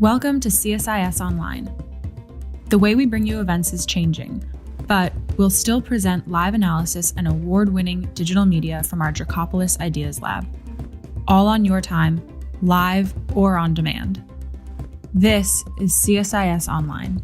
Welcome to CSIS Online. The way we bring you events is changing, but we'll still present live analysis and award-winning digital media from our Dracopolis Ideas Lab. All on your time, live or on demand. This is CSIS Online.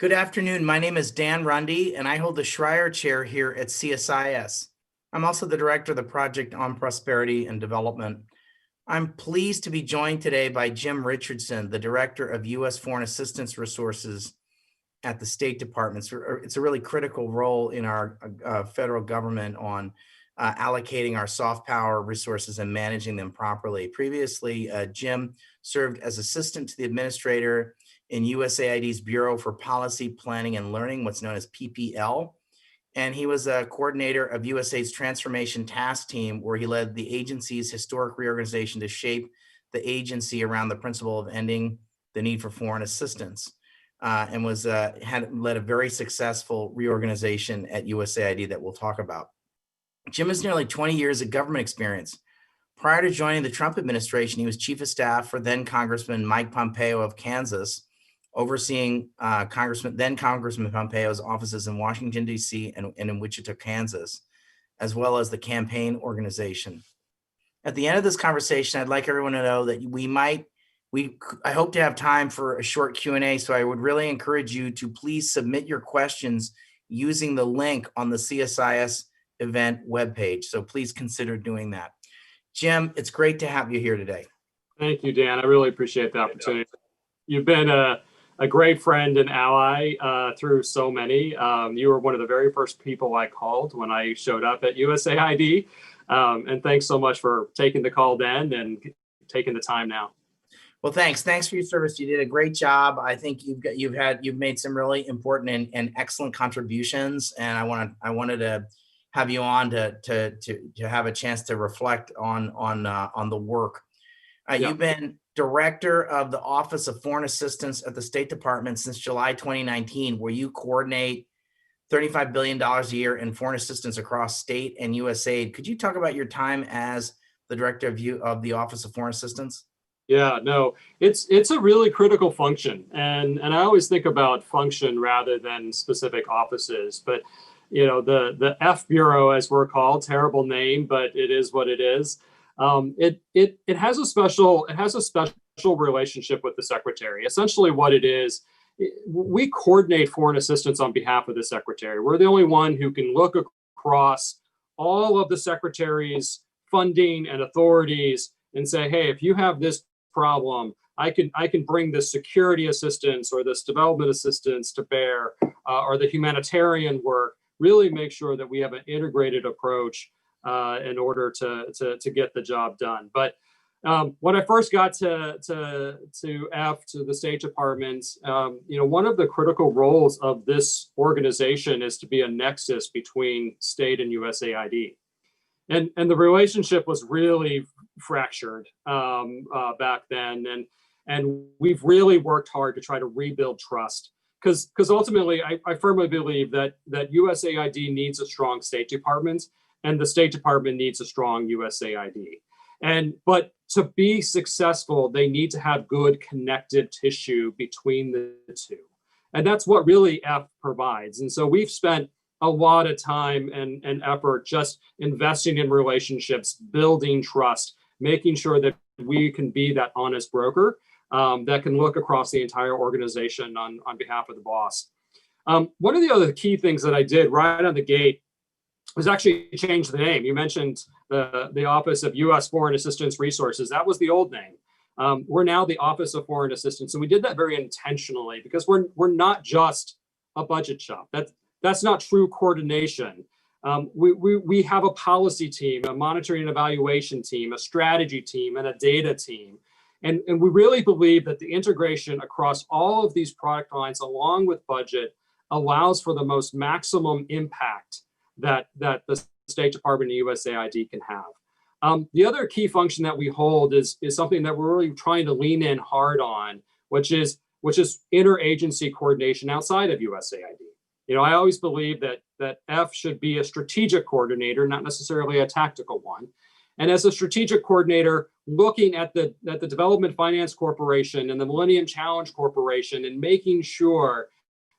Good afternoon. My name is Dan Runde, and I hold the Schreier Chair here at CSIS. I'm also the Director of the Project on Prosperity and Development. I'm pleased to be joined today by Jim Richardson, the Director of U.S. Foreign Assistance Resources at the State Department. It's a really critical role in our federal government on allocating our soft power resources and managing them properly. Previously, Jim served as Assistant to the Administrator in USAID's Bureau for Policy, Planning, and Learning, what's known as PPL. And he was a coordinator of USAID's Transformation Task Team, where he led the agency's historic reorganization to shape the agency around the principle of ending the need for foreign assistance, and had led a very successful reorganization at USAID that we'll talk about. Jim has nearly 20 years of government experience. Prior to joining the Trump administration, he was Chief of Staff for then-Congressman Mike Pompeo of Kansas, overseeing then-Congressman Pompeo's offices in Washington, D.C. and in Wichita, Kansas, as well as the campaign organization. At the end of this conversation, I'd like everyone to know that I hope to have time for a short Q&A, so I would really encourage you to please submit your questions using the link on the CSIS event webpage. So please consider doing that. Jim, it's great to have you here today. Thank you, Dan. I really appreciate the opportunity. You've been a great friend and ally through so many. You were one of the very first people I called when I showed up at USAID. And thanks so much for taking the call then and taking the time now. Well, thanks. Thanks for your service. You did a great job. I think you've made some really important and excellent contributions. And I wanted to have you on to have a chance to reflect on the work. You've been Director of the Office of Foreign Assistance at the State Department since July 2019, where you coordinate $35 billion a year in foreign assistance across state and USAID. Could you talk about your time as the Director of the Office of Foreign Assistance? Yeah, no, it's a really critical function. And I always think about function rather than specific offices. But, you know, the F Bureau, as we're called, terrible name, but it is what it is. It has a special relationship with the Secretary. Essentially what it is, we coordinate foreign assistance on behalf of the Secretary. We're the only one who can look across all of the Secretary's funding and authorities and say, hey, if you have this problem, I can bring this security assistance or this development assistance to bear, or the humanitarian work, really make sure that we have an integrated approach in order to get the job done. But when I first got to the State Department, one of the critical roles of this organization is to be a nexus between state and USAID. And the relationship was really fractured back then. And we've really worked hard to try to rebuild trust. Because ultimately, I firmly believe that USAID needs a strong State Department, and the State Department needs a strong USAID. But to be successful, they need to have good connective tissue between the two. And that's what really F provides. And so we've spent a lot of time and effort just investing in relationships, building trust, making sure that we can be that honest broker that can look across the entire organization on behalf of the boss. One of the other key things that I did right on the gate was actually change the name. You mentioned the Office of U.S. Foreign Assistance Resources. That was the old name. We're now the Office of Foreign Assistance, and we did that very intentionally because we're not just a budget shop. That's not true coordination. We have a policy team, a monitoring and evaluation team, a strategy team, and a data team. And we really believe that the integration across all of these product lines, along with budget, allows for the most maximum impact that the State Department and USAID can have. The other key function that we hold is something that we're really trying to lean in hard on, which is interagency coordination outside of USAID. I always believe that F should be a strategic coordinator, not necessarily a tactical one. And as a strategic coordinator, looking at the Development Finance Corporation and the Millennium Challenge Corporation and making sure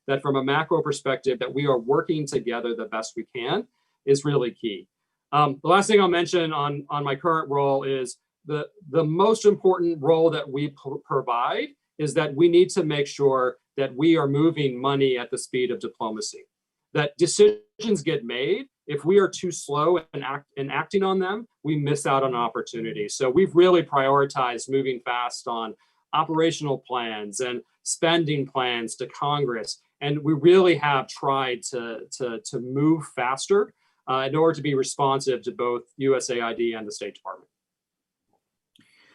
that from a macro perspective that we are working together the best we can is really key. The last thing I'll mention on my current role is the most important role that we provide is that we need to make sure that we are moving money at the speed of diplomacy, that decisions get made. If we are too slow in acting on them, we miss out on opportunities. So we've really prioritized moving fast on operational plans and spending plans to Congress. And we really have tried to move faster in order to be responsive to both USAID and the State Department.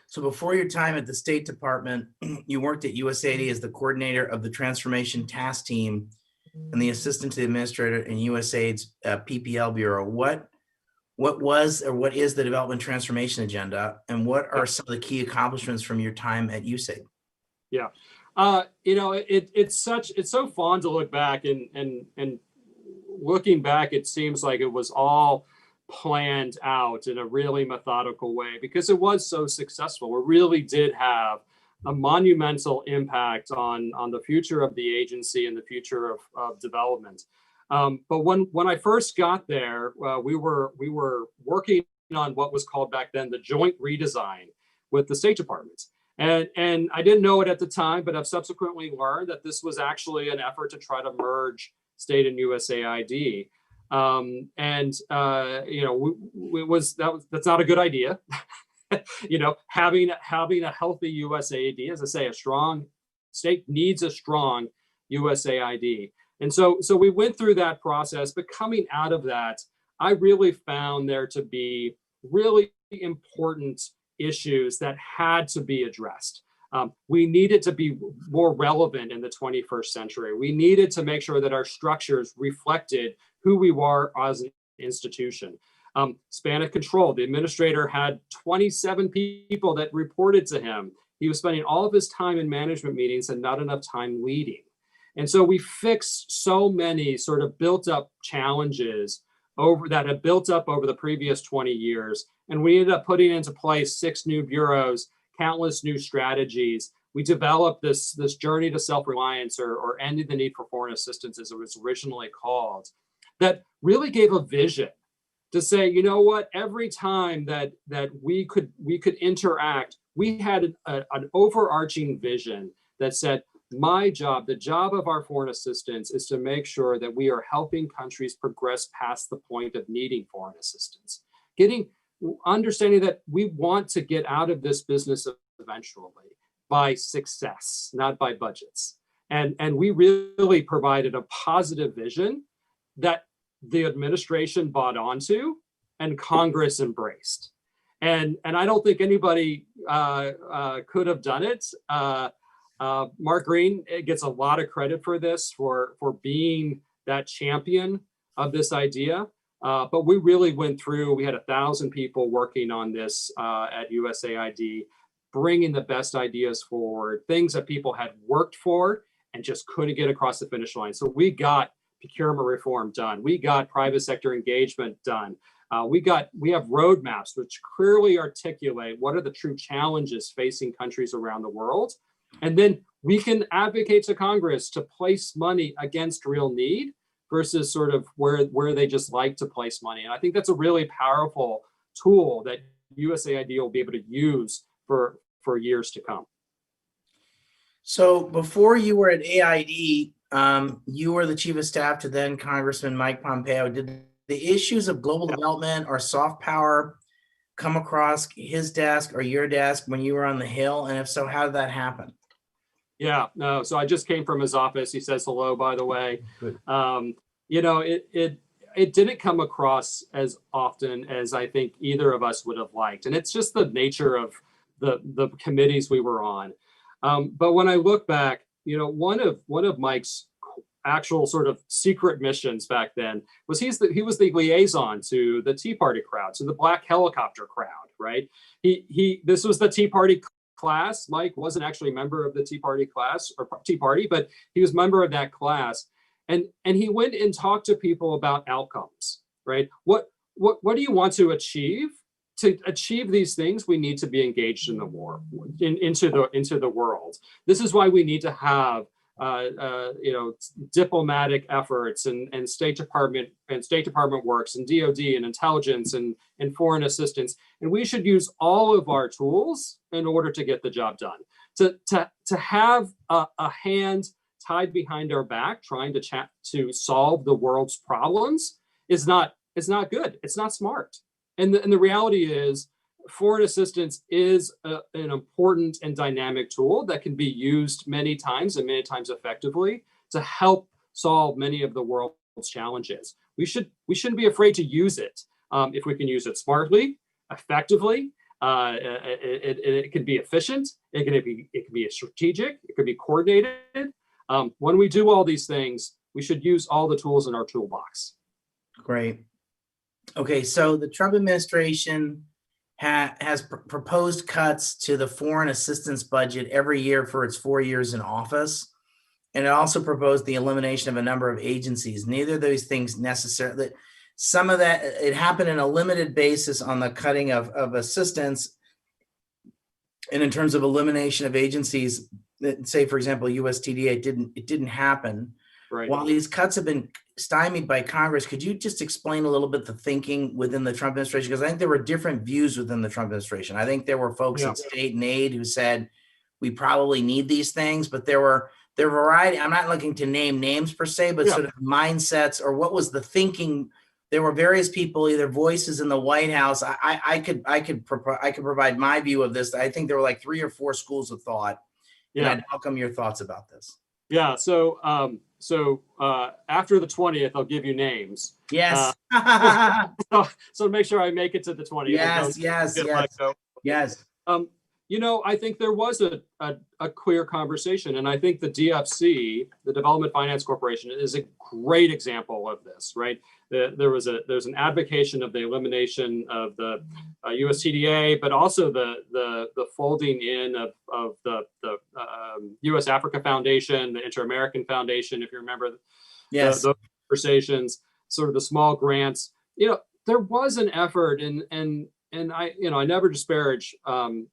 So before your time at the State Department, you worked at USAID as the coordinator of the Transformation Task Team and the assistant to the administrator in USAID's PPL Bureau. What was or what is the Development Transformation Agenda, and what are some of the key accomplishments from your time at USAID? Yeah, it's so fun to look back and looking back, it seems like it was all planned out in a really methodical way because it was so successful. We really did have a monumental impact on the future of the agency and the future of development. But when I first got there, we were working on what was called back then the joint redesign with the State Department. And I didn't know it at the time, but I've subsequently learned that this was actually an effort to try to merge state and USAID. That's not a good idea. Having a healthy USAID, as I say, a strong state needs a strong USAID. And so we went through that process, but coming out of that, I really found there to be really important issues that had to be addressed. We needed to be more relevant in the 21st century. We needed to make sure that our structures reflected who we were as an institution. Span of control, the administrator had 27 people that reported to him. He was spending all of his time in management meetings and not enough time leading. And so we fixed so many sort of built up challenges that had built up over the previous 20 years. And we ended up putting into place 6 new bureaus, countless new strategies. We developed this journey to self-reliance or ending the need for foreign assistance, as it was originally called, that really gave a vision to say, you know what, every time that we could interact, we had an overarching vision that said, my job, the job of our foreign assistance is to make sure that we are helping countries progress past the point of needing foreign assistance, understanding that we want to get out of this business eventually by success, not by budgets. And we really provided a positive vision that the administration bought onto and Congress embraced. And I don't think anybody could have done it. Mark Green gets a lot of credit for this, for being that champion of this idea. But we really went through, we had 1,000 people working on this at USAID, bringing the best ideas forward, things that people had worked for and just couldn't get across the finish line. So we got procurement reform done. We got private sector engagement done. We have roadmaps which clearly articulate what are the true challenges facing countries around the world. And then we can advocate to Congress to place money against real need versus sort of where they just like to place money. And I think that's a really powerful tool that USAID will be able to use for years to come. So before you were at AID, you were the chief of staff to then Congressman Mike Pompeo. Did the issues of global development or soft power come across his desk or your desk when you were on the Hill? And if so, how did that happen? Yeah, no. So I just came from his office. He says hello, by the way. Good. It didn't come across as often as I think either of us would have liked, and it's just the nature of the committees we were on. But when I look back, one of Mike's actual sort of secret missions back then was he was the liaison to the Tea Party crowd, to the Black Helicopter crowd, right? This was the Tea Party class. Mike wasn't actually a member of the Tea Party class or Tea Party, but he was a member of that class. And he went and talked to people about outcomes, right? What do you want to achieve? To achieve these things, we need to be engaged in the war, into the world. This is why we need to have diplomatic efforts and State Department works and DoD and intelligence and foreign assistance. And we should use all of our tools in order to get the job done. To have a hand tied behind our back trying to solve the world's problems is not good. It's not smart. And the reality is, foreign assistance is an important and dynamic tool that can be used many times and many times effectively to help solve many of the world's challenges. We shouldn't be afraid to use it if we can use it smartly, effectively. It can be efficient. It can be strategic. It can be coordinated. When we do all these things, we should use all the tools in our toolbox. Great. Okay, so the Trump administration has proposed cuts to the foreign assistance budget every year for its 4 years in office. And it also proposed the elimination of a number of agencies. Neither of those things necessarily, some of that, it happened in a limited basis on the cutting of assistance. And in terms of elimination of agencies, say, for example, USTDA, it didn't happen. Right. While these cuts have been stymied by Congress, could you just explain a little bit the thinking within the Trump administration? Because I think there were different views within the Trump administration. I think there were folks at State and Aid who said, we probably need these things, but there were a variety. I'm not looking to name names per se, but sort of mindsets, or what was the thinking. There were various people, either voices in the White House. I could provide my view of this. I think there were like 3 or 4 schools of thought. And I'd welcome your thoughts about this. Yeah. So after the 20th, I'll give you names. Yes. So make sure I make it to the 20th. Yes. I think there was a clear conversation, and I think the DFC, the Development Finance Corporation, is a great example of this, right? There's an advocacy of the elimination of the USTDA, but also the folding in of the U.S. Africa Foundation, the Inter-American Foundation, if you remember, those conversations, sort of the small grants. There was an effort, and I never disparage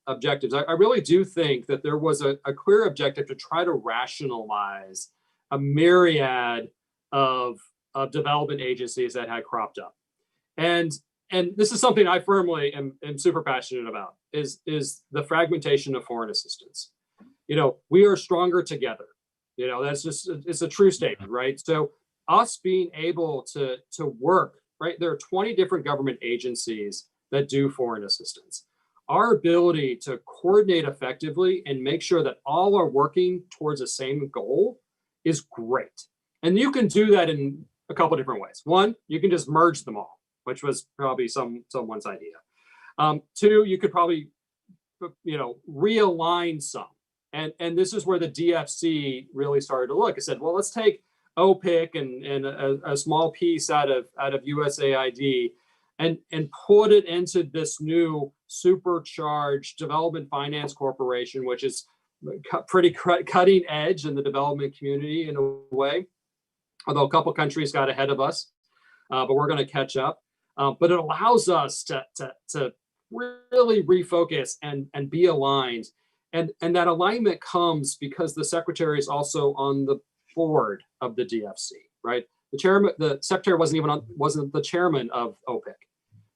objectives. I really do think that there was a clear objective to try to rationalize a myriad of development agencies that had cropped up. And this is something I firmly am super passionate about, is the fragmentation of foreign assistance. We are stronger together. That's just, it's a true statement, right? So us being able to work, right? There are 20 different government agencies that do foreign assistance. Our ability to coordinate effectively and make sure that all are working towards the same goal is great. And you can do that in a couple different ways. One, you can just merge them all, which was probably someone's idea. 2, you could probably, realign some. And this is where the DFC really started to look. It said, well, let's take OPIC and a small piece out of USAID and put it into this new supercharged Development Finance Corporation, which is pretty cutting edge in the development community in a way. Although a couple countries got ahead of us, but we're going to catch up. But it allows us to really refocus and be aligned. And that alignment comes because the secretary is also on the board of the DFC, right? The secretary wasn't the chairman of OPIC.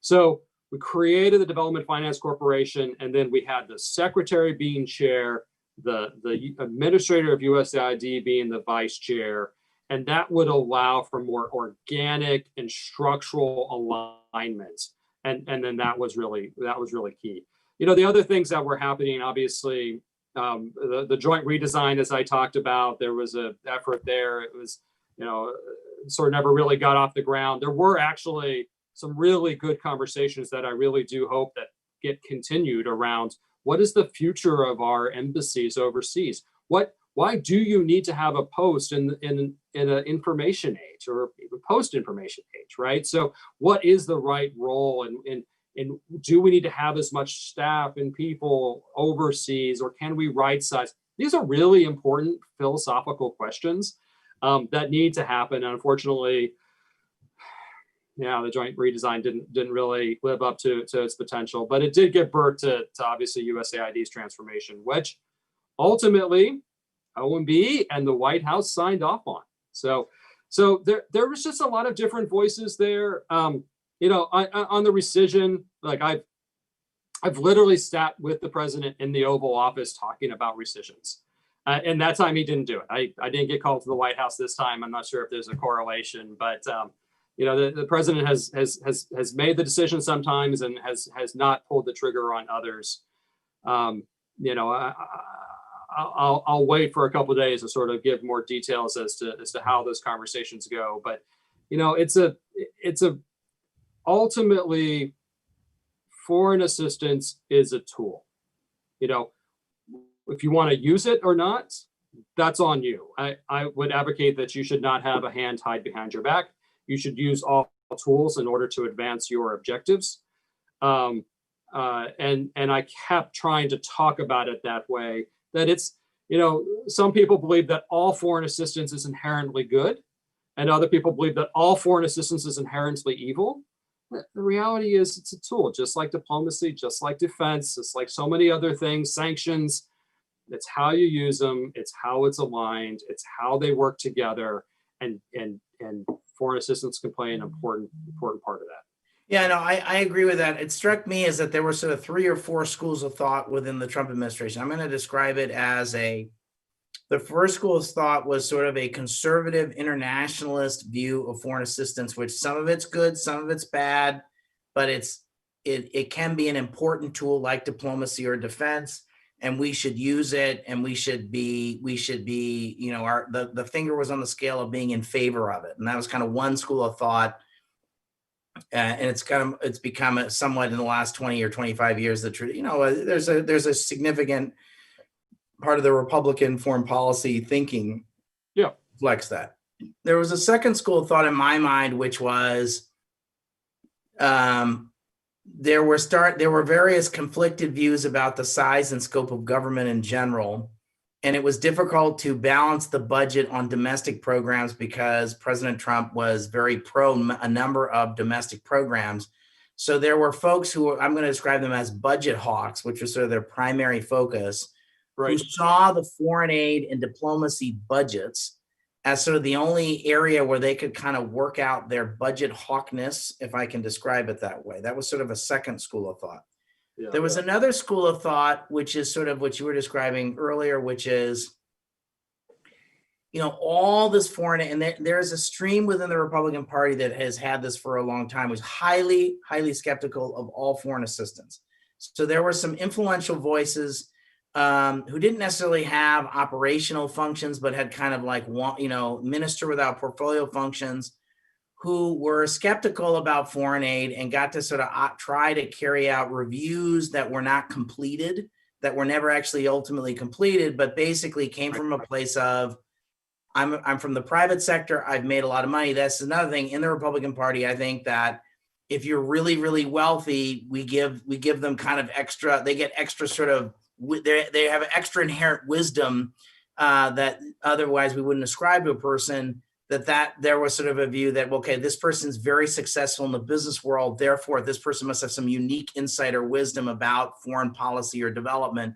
So we created the Development Finance Corporation, and then we had the secretary being chair, the administrator of USAID being the vice chair, and that would allow for more organic and structural alignment. And then that was really key. The other things that were happening, obviously, the joint redesign, as I talked about, there was an effort there. It was, sort of never really got off the ground. There were actually some really good conversations that I really do hope that get continued around what is the future of our embassies overseas? Why do you need to have a post in an information age or post-information age, right? So what is the right role, and do we need to have as much staff and people overseas, or can we right size? These are really important philosophical questions. that need to happen. And unfortunately, yeah, the joint redesign didn't really live up to its potential, but it did give birth to obviously USAID's transformation, which ultimately OMB and the White House signed off on. So there was just a lot of different voices there. On the rescission, like I've literally sat with the president in the Oval Office talking about rescissions. And that time he didn't do it. I didn't get called to the White House this time. I'm not sure if there's a correlation, but the president has made the decision sometimes and has not pulled the trigger on others. I'll wait for a couple of days to sort of give more details as to how those conversations go. But it's a ultimately foreign assistance is a tool. If you want to use it or not, that's on you. I would advocate that you should not have a hand tied behind your back. You should use all tools in order to advance your objectives. And I kept trying to talk about it that way, that it's, some people believe that all foreign assistance is inherently good, and other people believe that all foreign assistance is inherently evil. The reality is it's a tool, just like diplomacy, just like defense, just like so many other things, sanctions. It's how you use them. It's how it's aligned. It's how they work together. And foreign assistance can play an important part of that. Yeah, no, I agree with that. It struck me as that there were sort of 3 or 4 schools of thought within the Trump administration. I'm going to describe it as the first school of thought was sort of a conservative internationalist view of foreign assistance, which some of it's good, some of it's bad, but it can be an important tool like diplomacy or defense, and we should use it, and we should be, the finger was on the scale of being in favor of it. And that was kind of one school of thought. And it's become somewhat in the last 20 or 25 years that there's a significant part of the Republican foreign policy thinking reflects that. There was a second school of thought in my mind, which was there were various conflicted views about the size and scope of government in general, and it was difficult to balance the budget on domestic programs because President Trump was very pro a number of domestic programs. So there were folks who I'm going to describe them as budget hawks, which was sort of their primary focus, Right. who saw the foreign aid and diplomacy budgets as sort of the only area where they could kind of work out their budget hawkness, if I can describe it that way. That was sort of a second school of thought. Yeah, there was another school of thought, which is sort of what you were describing earlier, which is, all this foreign, and there's a stream within the Republican Party that has had this for a long time, was highly, highly skeptical of all foreign assistance. So there were some influential voices who didn't necessarily have operational functions, but had kind of like, minister without portfolio functions, who were skeptical about foreign aid and got to sort of try to carry out reviews that were not completed, that were never actually ultimately completed, but basically came from a place of, I'm from the private sector, I've made a lot of money. That's another thing in the Republican Party. I think that if you're really, really wealthy, we give them kind of extra, they get extra sort of, they have extra inherent wisdom that otherwise we wouldn't ascribe to a person, that there was sort of a view that, okay, this person's very successful in the business world, therefore this person must have some unique insight or wisdom about foreign policy or development.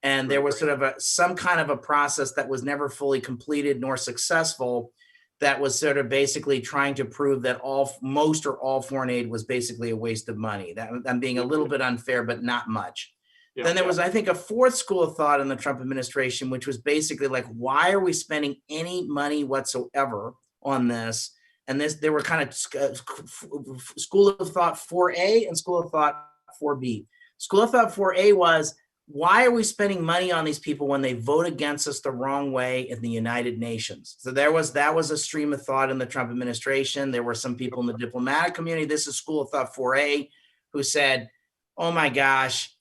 And there was sort of some kind of a process that was never fully completed nor successful, that was sort of basically trying to prove that most or all foreign aid was basically a waste of money. That I'm being a little bit unfair, but not much. Yeah, then there was, I think, a fourth school of thought in the Trump administration, which was basically like, why are we spending any money whatsoever on this? And there were kind of school of thought 4A and school of thought 4B. School of thought 4A was, why are we spending money on these people when they vote against us the wrong way in the United Nations? So that was a stream of thought in the Trump administration. There were some people in the diplomatic community. This is school of thought 4A, who said, oh my gosh,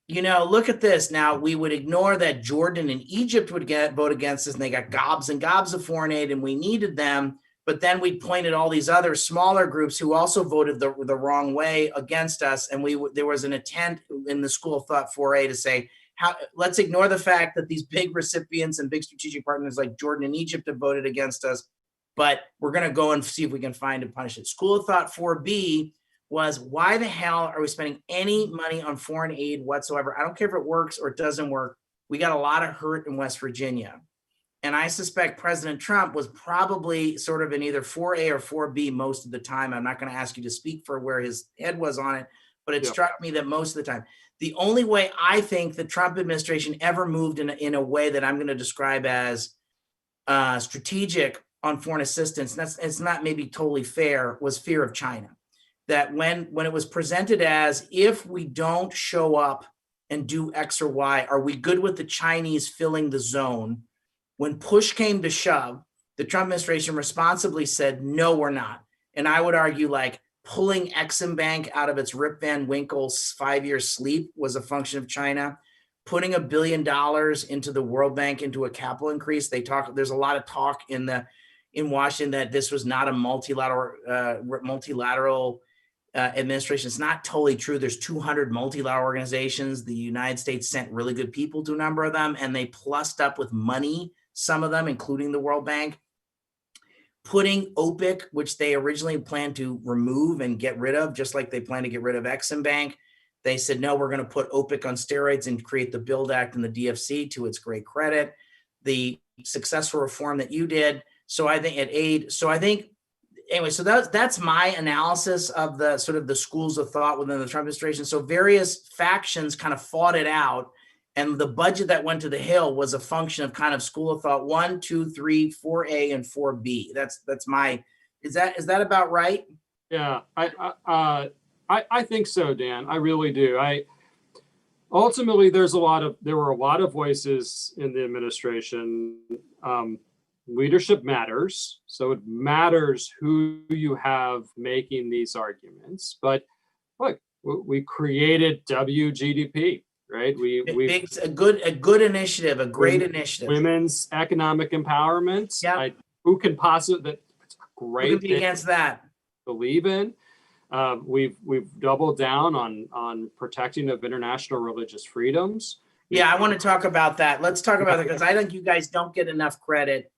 look at this. Now, we would ignore that Jordan and Egypt would vote against us, and they got gobs and gobs of foreign aid, and we needed them. But then we pointed all these other smaller groups who also voted the wrong way against us. And there was an attempt in the school of thought 4A to say, let's ignore the fact that these big recipients and big strategic partners like Jordan and Egypt have voted against us, but we're going to go and see if we can find and punish it. School of Thought 4B was, why the hell are we spending any money on foreign aid whatsoever? I don't care if it works or it doesn't work. We got a lot of hurt in West Virginia. And I suspect President Trump was probably sort of in either 4A or 4B most of the time. I'm not going to ask you to speak for where his head was on it, but it struck me that most of the time, the only way I think the Trump administration ever moved in a way that I'm going to describe as strategic on foreign assistance, and it's not maybe totally fair, was fear of China. That when it was presented as, if we don't show up and do X or Y, are we good with the Chinese filling the zone? When push came to shove, the Trump administration responsibly said, no, we're not. And I would argue, like, pulling Exim Bank out of its Rip Van Winkle's 5-year sleep was a function of China. Putting $1 billion into the World Bank into a capital increase. There's a lot of talk in Washington that this was not a multilateral administration. It's not totally true. There's 200 multilateral organizations. The United States sent really good people to a number of them, and they plussed up with money, some of them, including the World Bank. Putting OPIC, which they originally planned to remove and get rid of, just like they plan to get rid of Exim Bank. They said, no, we're going to put OPIC on steroids and create the BUILD Act and the DFC, to its great credit. The successful reform that you did. So I think at aid. So I think, anyway, so that's my analysis of the sort of the schools of thought within the Trump administration. So various factions kind of fought it out. And the budget that went to the Hill was a function of kind of school of thought 1, 2, 3, 4A, and 4B. That's my, is that about right? Yeah, I think so, Dan. I really do. Ultimately, there were a lot of voices in the administration. Leadership matters, so it matters who you have making these arguments. But look, we created WGDP, right? A good initiative, a great initiative. Women's economic empowerment. Yeah. Who can possibly? That's great. Who can be against that? Believe in. We've doubled down on protecting of international religious freedoms. Yeah, I want to talk about that. Let's talk about that, because I think you guys don't get enough credit.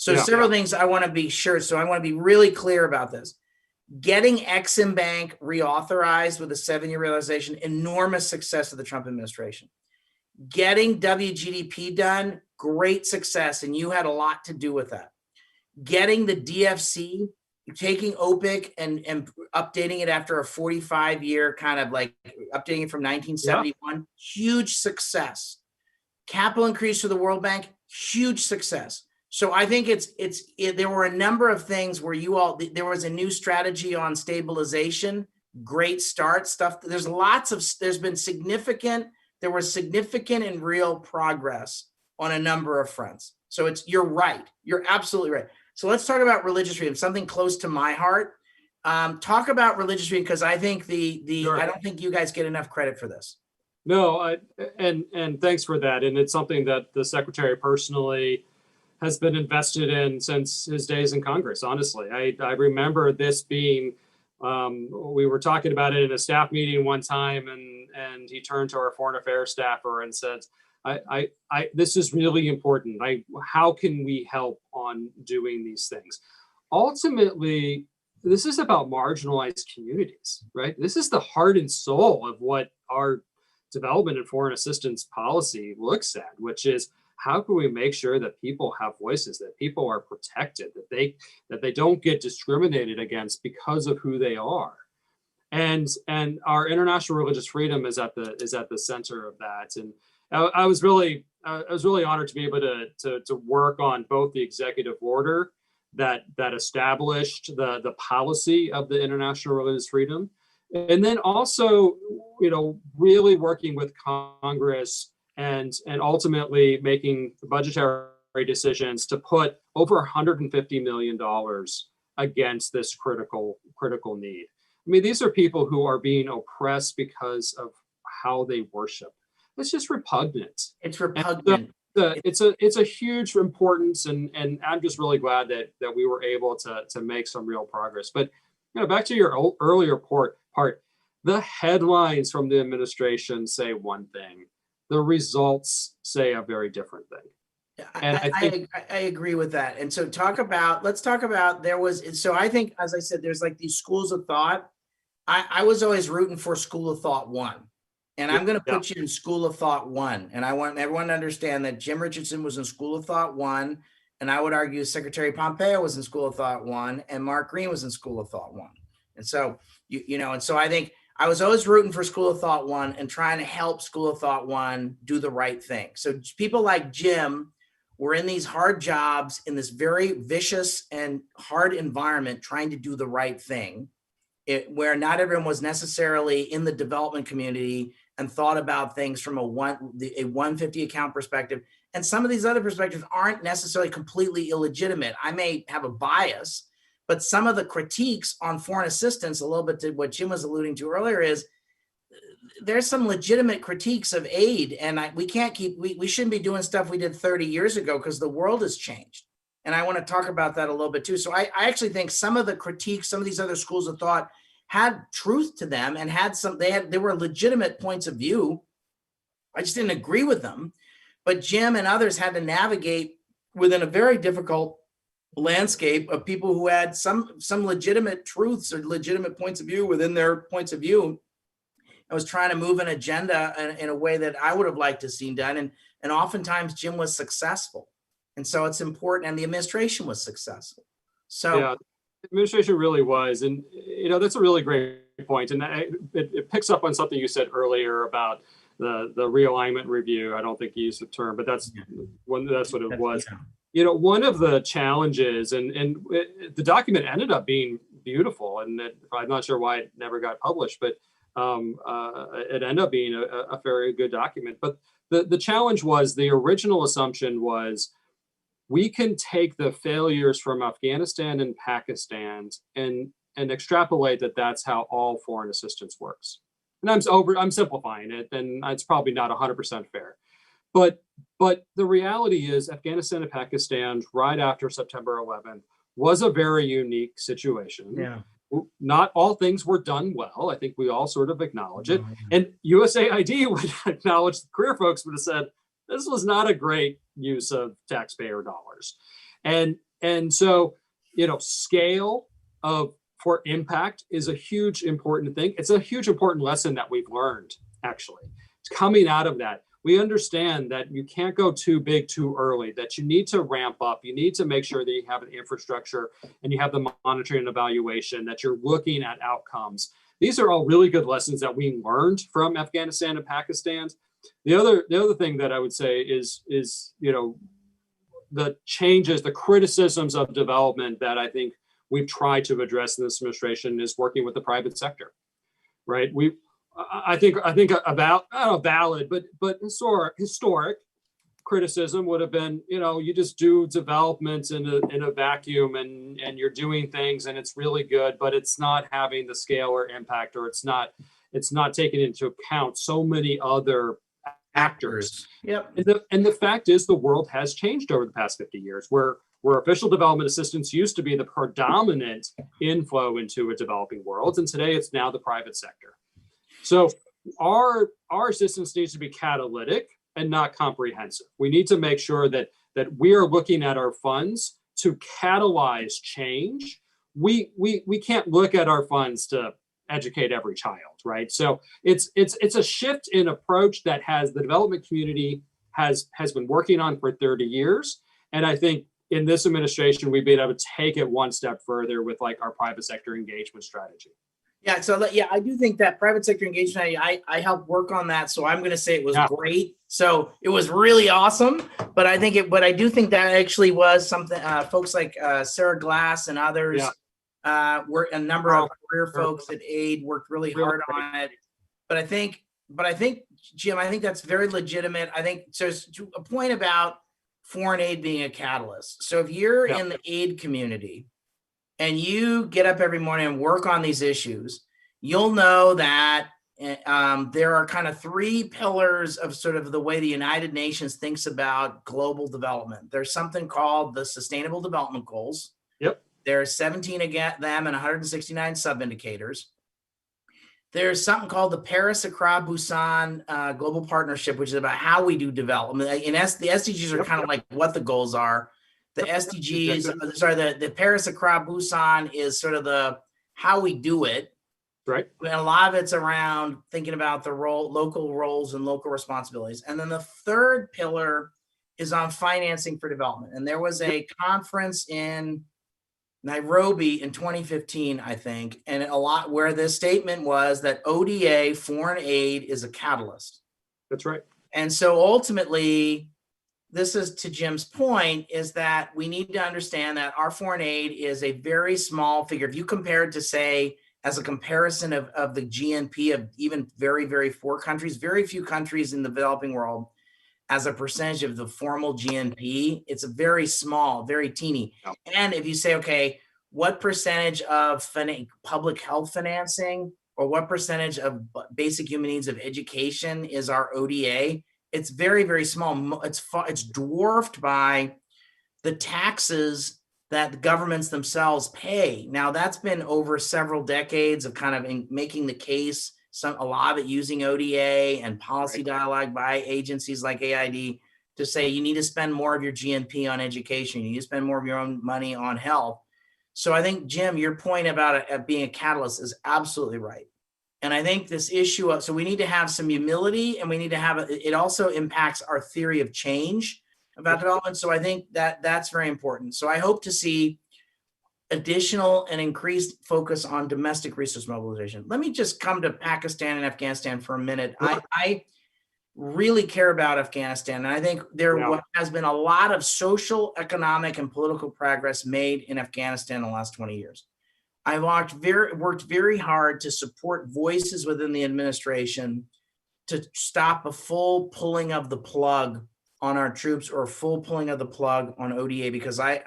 So several things I want to be sure. So I want to be really clear about this. Getting Exim Bank reauthorized with a 7-year realization, enormous success of the Trump administration. Getting WGDP done, great success, and you had a lot to do with that. Getting the DFC, taking OPIC and updating it after a 45-year kind of like updating it from 1971, huge success. Capital increase for the World Bank, huge success. So I think there were a number of things where there was a new strategy on stabilization, great start stuff. There was significant and real progress on a number of fronts. So you're right. You're absolutely right. So let's talk about religious freedom, something close to my heart. Talk about religious freedom, because I think Sure. I don't think you guys get enough credit for this. No, and thanks for that. And it's something that the secretary personally has been invested in since his days in Congress. Honestly, I remember this being. We were talking about it in a staff meeting one time, and he turned to our foreign affairs staffer and said, this is really important. How can we help on doing these things? Ultimately, this is about marginalized communities, right? This is the heart and soul of what our development and foreign assistance policy looks at, which is, how can we make sure that people have voices, that people are protected, that they don't get discriminated against because of who they are? And our international religious freedom is at the center of that. And I was really honored to be able to work on both the executive order that established the policy of the international religious freedom, and then also, really working with Congress and ultimately making budgetary decisions to put over $150 million against this critical need. I mean, these are people who are being oppressed because of how they worship. It's just repugnant. It's repugnant. It's a huge importance, and I'm just really glad that we were able to make some real progress. But back to your earlier part, the headlines from the administration say one thing. the results say a very different thing. And I agree with that. And so let's talk about, so I think, as I said, there's like these schools of thought. I was always rooting for School of Thought 1. And I'm going to put you in School of Thought 1. And I want everyone to understand that Jim Richardson was in School of Thought 1. And I would argue Secretary Pompeo was in School of Thought 1 and Mark Green was in School of Thought 1. And so, and so I think I was always rooting for School of Thought 1 and trying to help School of Thought 1 do the right thing. So people like Jim were in these hard jobs in this very vicious and hard environment trying to do the right thing, where not everyone was necessarily in the development community and thought about things from a 150 account perspective. And some of these other perspectives aren't necessarily completely illegitimate. I may have a bias, but some of the critiques on foreign assistance, a little bit to what Jim was alluding to earlier, is there's some legitimate critiques of aid, and we shouldn't be doing stuff we did 30 years ago because the world has changed. And I want to talk about that a little bit too. So I actually think some of the critiques, some of these other schools of thought had truth to them and they were legitimate points of view. I just didn't agree with them. But Jim and others had to navigate within a very difficult landscape of people who had some legitimate truths or legitimate points of view within their points of view. I was trying to move an agenda in a way that I would have liked to see done. And oftentimes Jim was successful. And so it's important, and the administration was successful. So yeah, the administration really was. And, that's a really great point. And it picks up on something you said earlier about the realignment review. I don't think you used the term, but that's what it was. Yeah. One of the challenges, and the document ended up being beautiful, and I'm not sure why it never got published, but it ended up being a very good document. But the challenge was, the original assumption was, we can take the failures from Afghanistan and Pakistan and extrapolate that that's how all foreign assistance works. And I'm simplifying it, and it's probably not 100% fair. But the reality is, Afghanistan and Pakistan, right after September 11th, was a very unique situation. Yeah. Not all things were done well. I think we all sort of acknowledge it. And USAID would acknowledge, the career folks would have said, this was not a great use of taxpayer dollars. And so, scale for impact is a huge important thing. It's a huge important lesson that we've learned, actually. It's coming out of that. We understand that you can't go too big too early, that you need to ramp up. You need to make sure that you have an infrastructure and you have the monitoring and evaluation, that you're looking at outcomes. These are all really good lessons that we learned from Afghanistan and Pakistan. The other thing that I would say is the changes, the criticisms of development that I think we've tried to address in this administration is working with the private sector, right? I think about, I don't know, valid, but historic criticism would have been, you just do development in a vacuum and you're doing things and it's really good, but it's not having the scale or impact, or it's not taking into account so many other actors. Yep. And the fact is, the world has changed over the past 50 years, where official development assistance used to be the predominant inflow into a developing world, and today it's now the private sector. So our assistance needs to be catalytic and not comprehensive. We need to make sure that we are looking at our funds to catalyze change. We can't look at our funds to educate every child, right? So it's a shift in approach that the development community has been working on for 30 years. And I think in this administration, we've been able to take it one step further with our private sector engagement strategy. Yeah, so I do think that private sector engagement, I helped work on that. So I'm going to say it was great. So it was really awesome. But I do think that actually was something folks like Sarah Glass and others, were a number of career folks at AID worked really hard on it. But I think, Jim, I think that's very legitimate. I think so. To a point about foreign aid being a catalyst. So if you're in the aid community and you get up every morning and work on these issues, you'll know that there are kind of three pillars of sort of the way the United Nations thinks about global development. There's something called the Sustainable Development Goals. Yep. There's 17 of them and 169 sub-indicators. There's something called the Paris Accra Busan Global Partnership, which is about how we do development. The SDGs are kind of like what the goals are. The SDGs, sorry, the Paris Accra Busan is sort of the how we do it. Right. And a lot of it's around thinking about the local roles and local responsibilities. And then the third pillar is on financing for development. And there was a conference in Nairobi in 2015, I think, and a lot where the statement was that ODA, foreign aid, is a catalyst. That's right. And so ultimately, this is to Jim's point, is that we need to understand that our foreign aid is a very small figure. If you compare it to, say, as a comparison of the GNP of even very, very poor countries, very few countries in the developing world, as a percentage of the formal GNP, it's a very small, very teeny. And if you say, okay, what percentage of public health financing or what percentage of basic human needs of education is our ODA? It's very, very small. It's dwarfed by the taxes that the governments themselves pay. Now, that's been over several decades of kind of making the case, a lot of it using ODA and policy dialogue by agencies like AID to say you need to spend more of your GNP on education, you need to spend more of your own money on health. So I think, Jim, your point about it being a catalyst is absolutely right. And I think this issue of, so we need to have some humility, and we need to have, it also impacts our theory of change about development. So I think that that's very important. So I hope to see additional and increased focus on domestic resource mobilization. Let me just come to Pakistan and Afghanistan for a minute. I really care about Afghanistan, and I think there has been a lot of social, economic, and political progress made in Afghanistan in the last 20 years. I've worked very hard to support voices within the administration to stop a full pulling of the plug on our troops or full pulling of the plug on ODA, because I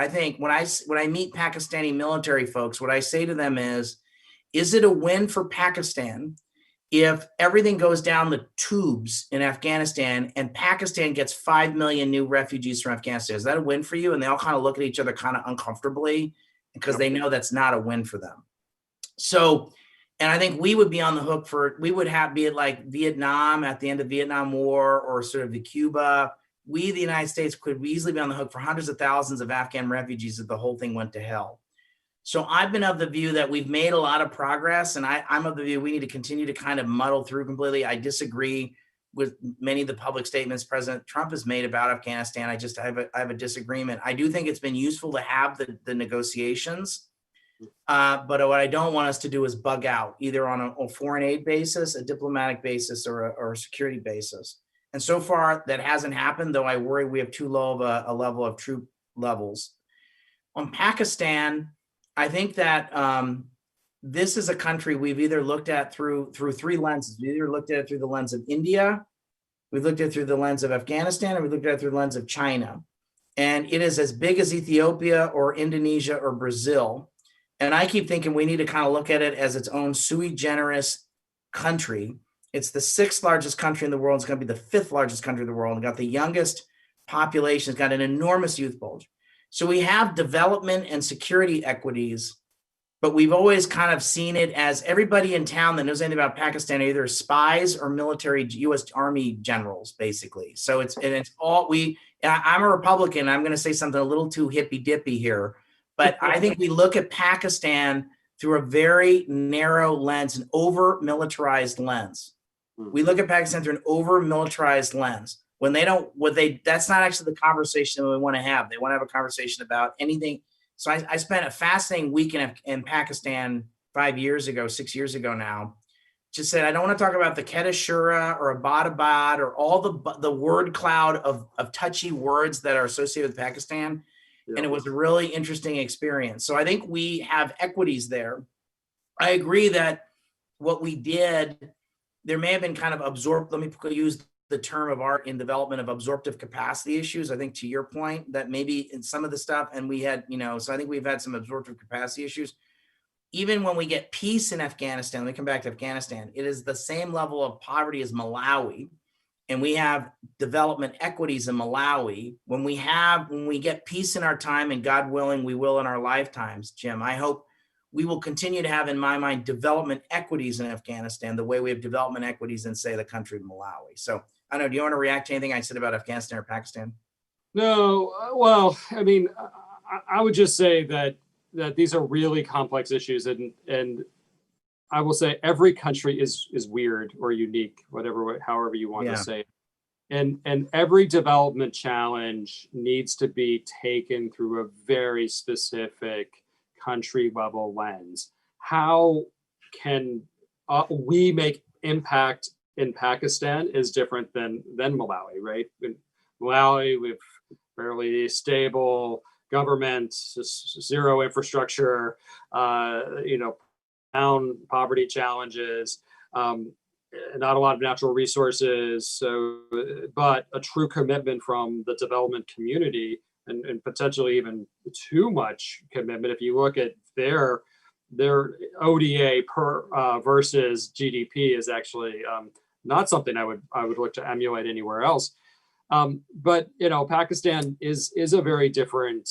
think when I meet Pakistani military folks, what I say to them is it a win for Pakistan if everything goes down the tubes in Afghanistan and Pakistan gets 5 million new refugees from Afghanistan? Is that a win for you? And they all kind of look at each other kind of uncomfortably because they know that's not a win for them. So, and I think we would be on the hook we would be like Vietnam at the end of the Vietnam War, or sort of the Cuba. We, the United States, could easily be on the hook for hundreds of thousands of Afghan refugees if the whole thing went to hell. So I've been of the view that we've made a lot of progress, and I'm of the view we need to continue to kind of muddle through completely. I disagree with many of the public statements President Trump has made about Afghanistan. I have a disagreement. I do think it's been useful to have the negotiations. But what I don't want us to do is bug out, either on a foreign aid basis, a diplomatic basis, or a security basis. And so far, that hasn't happened, though I worry we have too low of a level of troop levels. On Pakistan, I think that this is a country we've either looked at through three lenses. We either looked at it through the lens of India, we've looked at it through the lens of Afghanistan, and we looked at it through the lens of China. And it is as big as Ethiopia or Indonesia or Brazil. And I keep thinking we need to kind of look at it as its own sui generis country. It's the 6th largest country in the world. It's going to be the 5th largest country in the world. It's got the youngest population. It's got an enormous youth bulge. So we have development and security equities, but we've always kind of seen it as everybody in town that knows anything about Pakistan are either spies or military U.S. Army generals, basically. So I'm a Republican. I'm going to say something a little too hippy dippy here. But I think we look at Pakistan through a very narrow lens, an over-militarized lens. We look at Pakistan through an over-militarized lens. When that's not actually the conversation that we want to have. They want to have a conversation about anything. So I spent a fascinating week in Pakistan 6 years ago now. Just said, I don't want to talk about the Quetta Shura or Abbottabad or all the word cloud of touchy words that are associated with Pakistan. And it was a really interesting experience. So I think we have equities there. I agree that what we did, there may have been kind of absorbed, let me use the term of art in development of absorptive capacity issues. I think to your point that maybe in some of the stuff, and we had, so I think we've had some absorptive capacity issues. Even when we get peace in Afghanistan, let me come back to Afghanistan, it is the same level of poverty as Malawi. And we have development equities in Malawi. When we get peace in our time, and God willing, we will in our lifetimes, Jim, I hope we will continue to have, in my mind, development equities in Afghanistan, the way we have development equities in, say, the country of Malawi. So I don't know, do you want to react to anything I said about Afghanistan or Pakistan? No, well, I mean, I would just say that these are really complex issues, and I will say every country is weird or unique, however you want to say it. And every development challenge needs to be taken through a very specific country level lens. How can we make impact in Pakistan is different than Malawi, right? In Malawi, we have fairly stable government, zero infrastructure, down poverty challenges, not a lot of natural resources, but a true commitment from the development community, and potentially even too much commitment. If you look at their ODA per versus GDP is actually not something I would look to emulate anywhere else. But Pakistan is a very different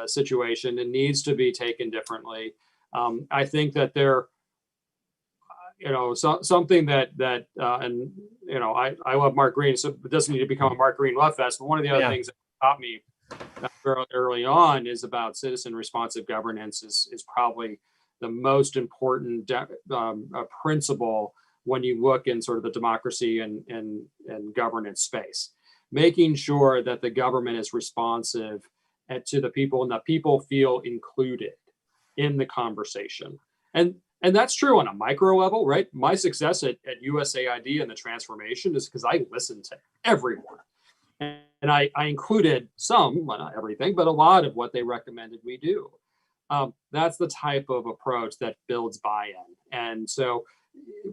situation and needs to be taken differently. I think that they're, something that and I love Mark Green, so it doesn't need to become a Mark Green love fest. But one of the other things that taught me early on is about citizen responsive governance is probably the most important principle when you look in sort of the democracy and governance space. Making sure that the government is responsive to the people and that people feel included in the conversation. And that's true on a micro level, right? My success at USAID and the transformation is because I listened to everyone. And I included some, well, not everything, but a lot of what they recommended we do. That's the type of approach that builds buy-in. And so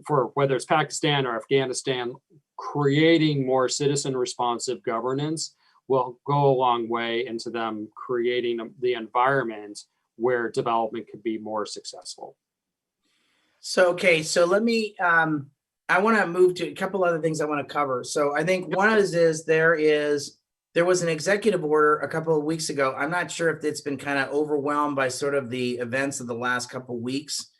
for whether it's Pakistan or Afghanistan, creating more citizen responsive governance will go a long way into them creating the environment where development could be more successful. So, okay, so let me, I want to move to a couple other things I want to cover. So I think one is there was an executive order a couple of weeks ago. I'm not sure if it's been kind of overwhelmed by sort of the events of the last couple of weeks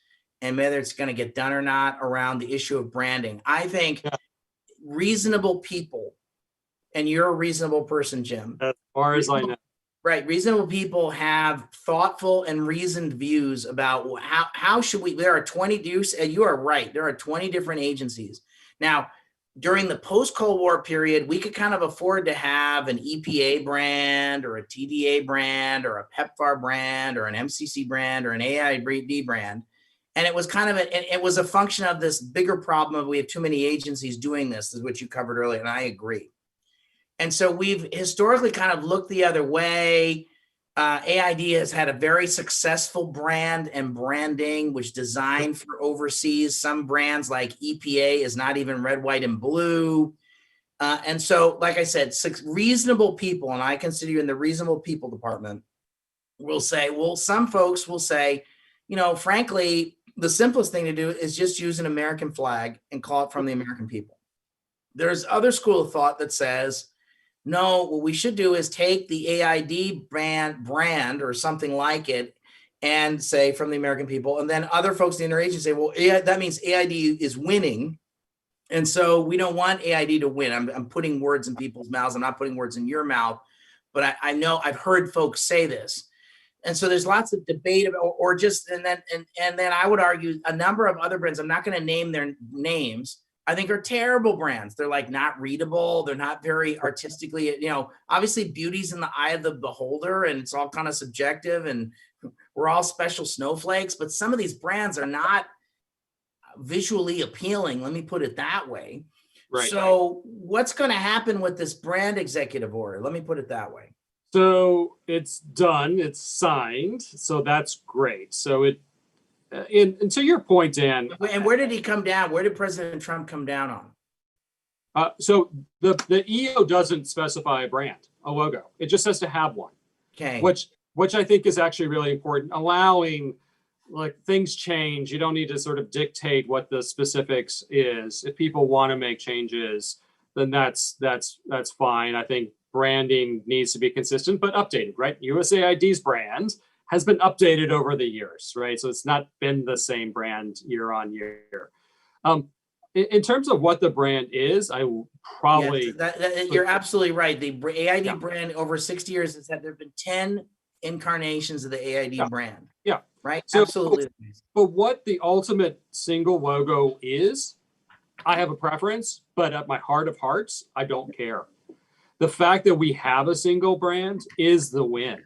and whether it's going to get done or not around the issue of branding. I think reasonable people, and you're a reasonable person, Jim. As far as I know. Right. Reasonable people have thoughtful and reasoned views about how should we, there are 20, you are right. There are 20 different agencies. Now, during the post-Cold War period, we could kind of afford to have an EPA brand or a TDA brand or a PEPFAR brand or an MCC brand or an AID brand. And it was kind of it was a function of this bigger problem of we have too many agencies doing this, is what you covered earlier, and I agree. And so we've historically kind of looked the other way. AID has had a very successful brand and branding, which designed for overseas. Some brands like EPA is not even red, white, and blue. And so, like I said, reasonable people, and I consider you in the reasonable people department, will say, well, some folks will say, frankly, the simplest thing to do is just use an American flag and call it from the American people. There's other school of thought that says, no, what we should do is take the AID brand or something like it and say from the American people. And then other folks in the interagency say, well, that means AID is winning. And so we don't want AID to win. I'm putting words in people's mouths. I'm not putting words in your mouth, but I know I've heard folks say this. And so there's lots of debate about, and then I would argue a number of other brands, I'm not going to name their names, I think are terrible brands. They're like not readable. They're not very artistically, obviously beauty's in the eye of the beholder and it's all kind of subjective and we're all special snowflakes, but some of these brands are not visually appealing. Let me put it that way. Right. So what's going to happen with this brand executive order? Let me put it that way. So it's done, it's signed. So that's great. So and to your point, Dan. And where did he come down? Where did President Trump come down on? So the EO doesn't specify a brand, a logo. It just has to have one. Okay. Which I think is actually really important, allowing like things change. You don't need to sort of dictate what the specifics is. If people want to make changes, then that's fine. I think branding needs to be consistent but updated, right? USAID's brand has been updated over the years, right? So it's not been the same brand year on year. In terms of what the brand is, I will probably... You're absolutely right. The AID Yeah. brand over 60 years has had, there have been 10 incarnations of the AID Yeah. brand. Yeah. Right? So, Absolutely. but what the ultimate single logo is, I have a preference, but at my heart of hearts, I don't care. The fact that we have a single brand is the win.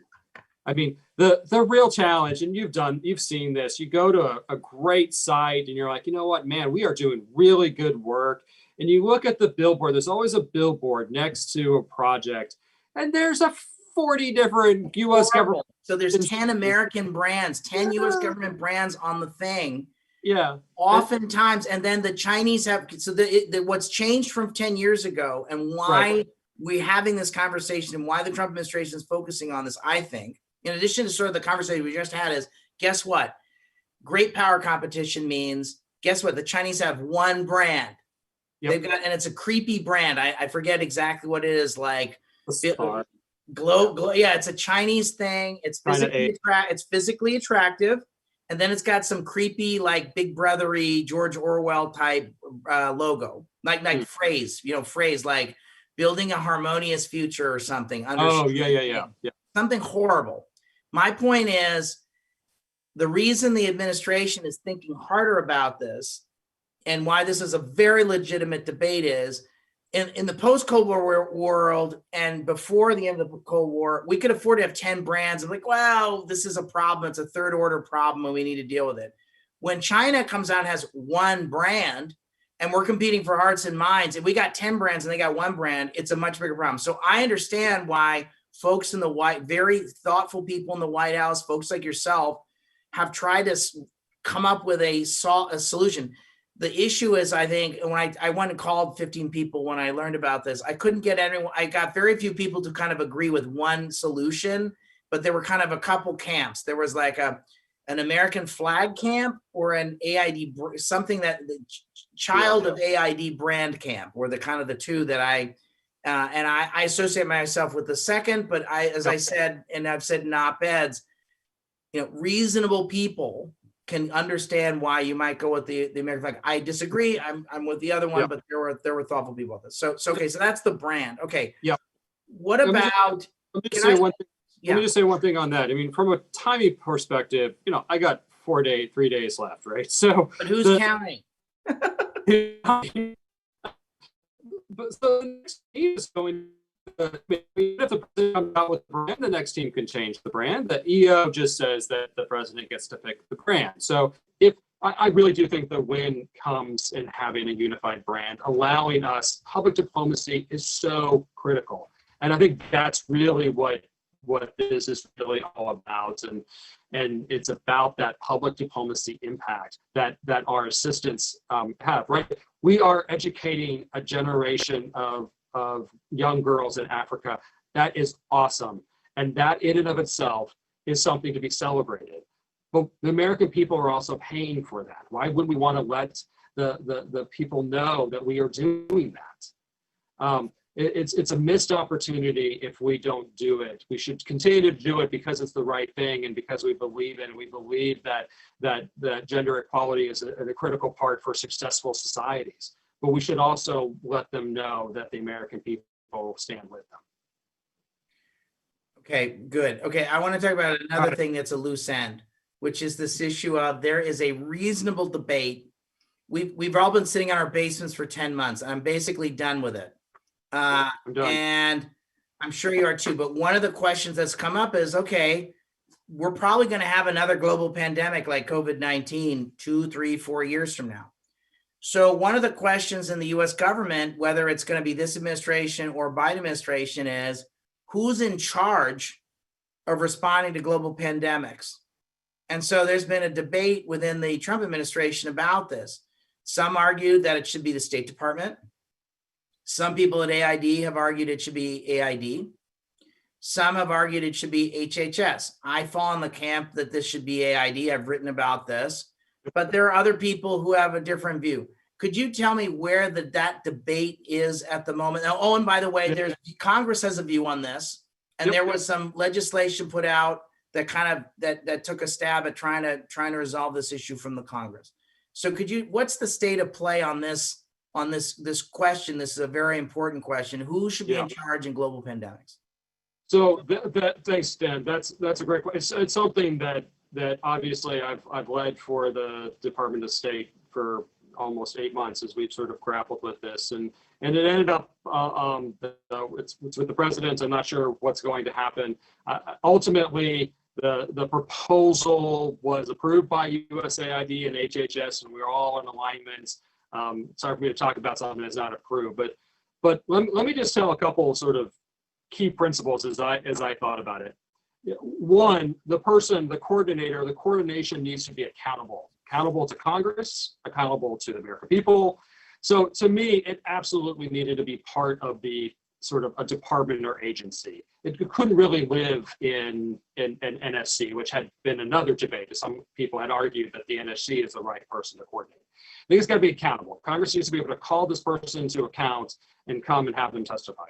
I mean, the real challenge, and you've seen this, you go to a great site and you're like, you know what, man, we are doing really good work. And you look at the billboard, there's always a billboard next to a project, and there's a 40 different US government. So there's 10 American brands, 10 US government brands on the thing. Yeah. Oftentimes, and then the Chinese have, so what's changed from 10 years ago and why Right. we're having this conversation and why the Trump administration is focusing on this, I think, in addition to sort of the conversation we just had, is guess what? Great power competition means, guess what? The Chinese have one brand. Yep. They've got, and it's a creepy brand. I forget exactly what it is, like glow. Yeah, it's a Chinese thing. It's physically attractive. And then it's got some creepy, like Big Brothery, George Orwell type logo, like phrase like building a harmonious future or something. Oh, yeah. Something horrible. My point is, the reason the administration is thinking harder about this and why this is a very legitimate debate is, in the post-Cold War world and before the end of the Cold War, we could afford to have 10 brands and like, wow, this is a problem. It's a third order problem and we need to deal with it. When China comes out and has one brand and we're competing for hearts and minds, if we got 10 brands and they got one brand, it's a much bigger problem. So I understand why folks in the very thoughtful people in the White House, folks like yourself, have tried to come up with a solution. The issue is, I think, when I went and called 15 people when I learned about this, I couldn't get anyone. I got very few people to kind of agree with one solution, but there were kind of a couple camps. There was like an American flag camp or an AID, something that the child of AID brand camp were the kind of the two that I associate myself with the second. But I said, and I've said in op-eds, reasonable people can understand why you might go with the American flag. I disagree. I'm with the other one, but there were thoughtful people with this. So okay, so that's the brand. Okay. Yeah. What about? Let me just say one thing on that. I mean, from a timing perspective, I got 3 days left, right? So, but who's counting? But so the next team is going. If the president comes out with the brand, the next team can change the brand. The EO just says that the president gets to pick the brand. So if I really do think the win comes in having a unified brand, allowing us, public diplomacy is so critical. And I think that's really what this is really all about. And it's about that public diplomacy impact that our assistants have, right? We are educating a generation of young girls in Africa. That is awesome. And that in and of itself is something to be celebrated. But the American people are also paying for that. Why wouldn't we want to let the people know that we are doing that? It's a missed opportunity if we don't do it. We should continue to do it because it's the right thing and because we believe in it. We believe that gender equality is a critical part for successful societies. But we should also let them know that the American people stand with them. Okay, good. Okay, I want to talk about another thing that's a loose end, which is this issue of there is a reasonable debate. We've all been sitting in our basements for 10 months. I'm basically done with it. I'm done. And I'm sure you are too. But one of the questions that's come up is, okay, we're probably going to have another global pandemic like COVID-19 2, 3, 4 years from now. So one of the questions in the US government, whether it's going to be this administration or Biden administration, is who's in charge of responding to global pandemics? And so there's been a debate within the Trump administration about this. Some argue that it should be the State Department. Some people at AID have argued it should be AID. Some have argued it should be HHS. I fall in the camp that this should be AID. I've written about this. But there are other people who have a different view. Could you tell me where that debate is at the moment? Now, oh, and by the way, Congress has a view on this, and there was some legislation put out that kind of that took a stab at trying to resolve this issue from the Congress. So what's the state of play on this question? This is a very important question. Who should be in charge in global pandemics? So thanks, Dan. That's a great question. It's something that obviously I've led for the Department of State for almost 8 months as we've sort of grappled with this, and it ended up it's with the president. I'm not sure what's going to happen. Ultimately, the proposal was approved by USAID and HHS, and we're all in alignment. Sorry for me to talk about something that's not approved, but let me just tell a couple of sort of key principles as I thought about it. One, the coordination needs to be accountable to Congress, accountable to the American people. So to me, it absolutely needed to be part of the sort of a department or agency. It couldn't really live in NSC, which had been another debate. Some people had argued that the NSC is the right person to coordinate. I think it's got to be accountable. Congress needs to be able to call this person to account and come and have them testify.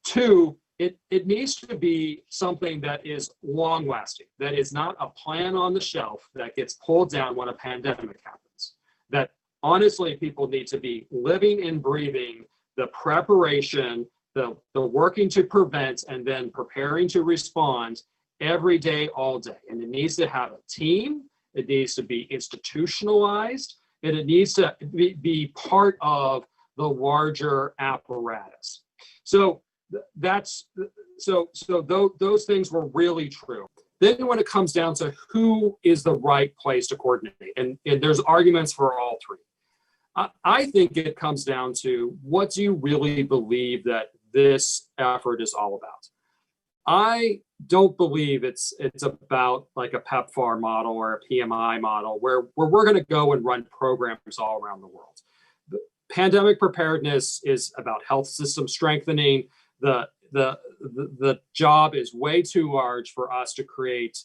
Two, it needs to be something that is long lasting, that is not a plan on the shelf that gets pulled down when a pandemic happens. That honestly, people need to be living and breathing the preparation, the working to prevent, and then preparing to respond every day, all day. And it needs to have a team, it needs to be institutionalized, and it needs to be part of the larger apparatus. So those things were really true. Then when it comes down to who is the right place to coordinate, and there's arguments for all three. I think it comes down to, what do you really believe that this effort is all about? I don't believe it's about like a PEPFAR model or a PMI model where we're going to go and run programs all around the world. The pandemic preparedness is about health system strengthening. The job is way too large for us to create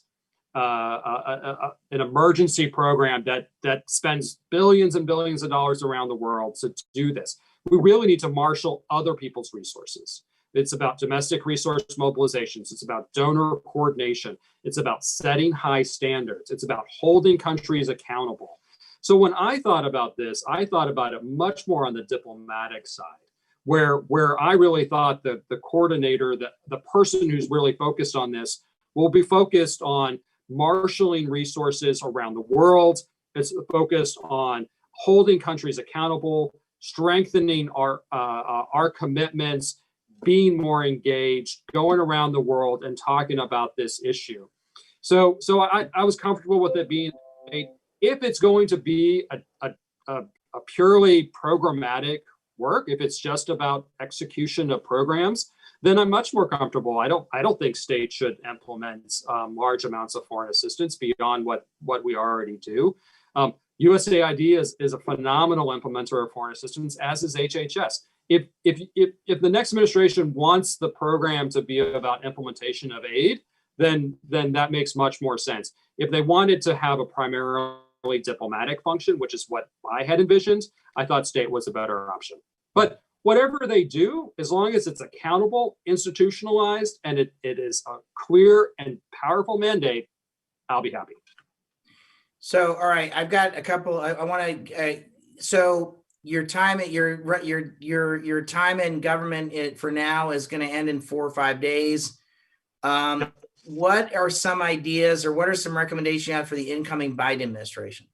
an emergency program that spends billions and billions of dollars around the world to do this. We really need to marshal other people's resources. It's about domestic resource mobilizations. It's about donor coordination. It's about setting high standards. It's about holding countries accountable. So when I thought about this, I thought about it much more on the diplomatic side, where I really thought that the coordinator, the person who's really focused on this, will be focused on marshaling resources around the world. It's focused on holding countries accountable, strengthening our commitments, being more engaged, going around the world and talking about this issue. So I was comfortable with it being, if it's going to be a purely programmatic work, if it's just about execution of programs, then I'm much more comfortable. I don't think states should implement large amounts of foreign assistance beyond what we already do. USAID is a phenomenal implementer of foreign assistance, as is HHS. If the next administration wants the program to be about implementation of aid, then that makes much more sense. If they wanted to have a primarily diplomatic function, which is what I had envisioned, I thought state was a better option. But whatever they do, as long as it's accountable, institutionalized, and it is a clear and powerful mandate, I'll be happy. So, all right, I've got a couple. I want to. So your time at your time in government for now is going to end in 4 or 5 days. What are some ideas, or what are some recommendations you have for the incoming Biden administration?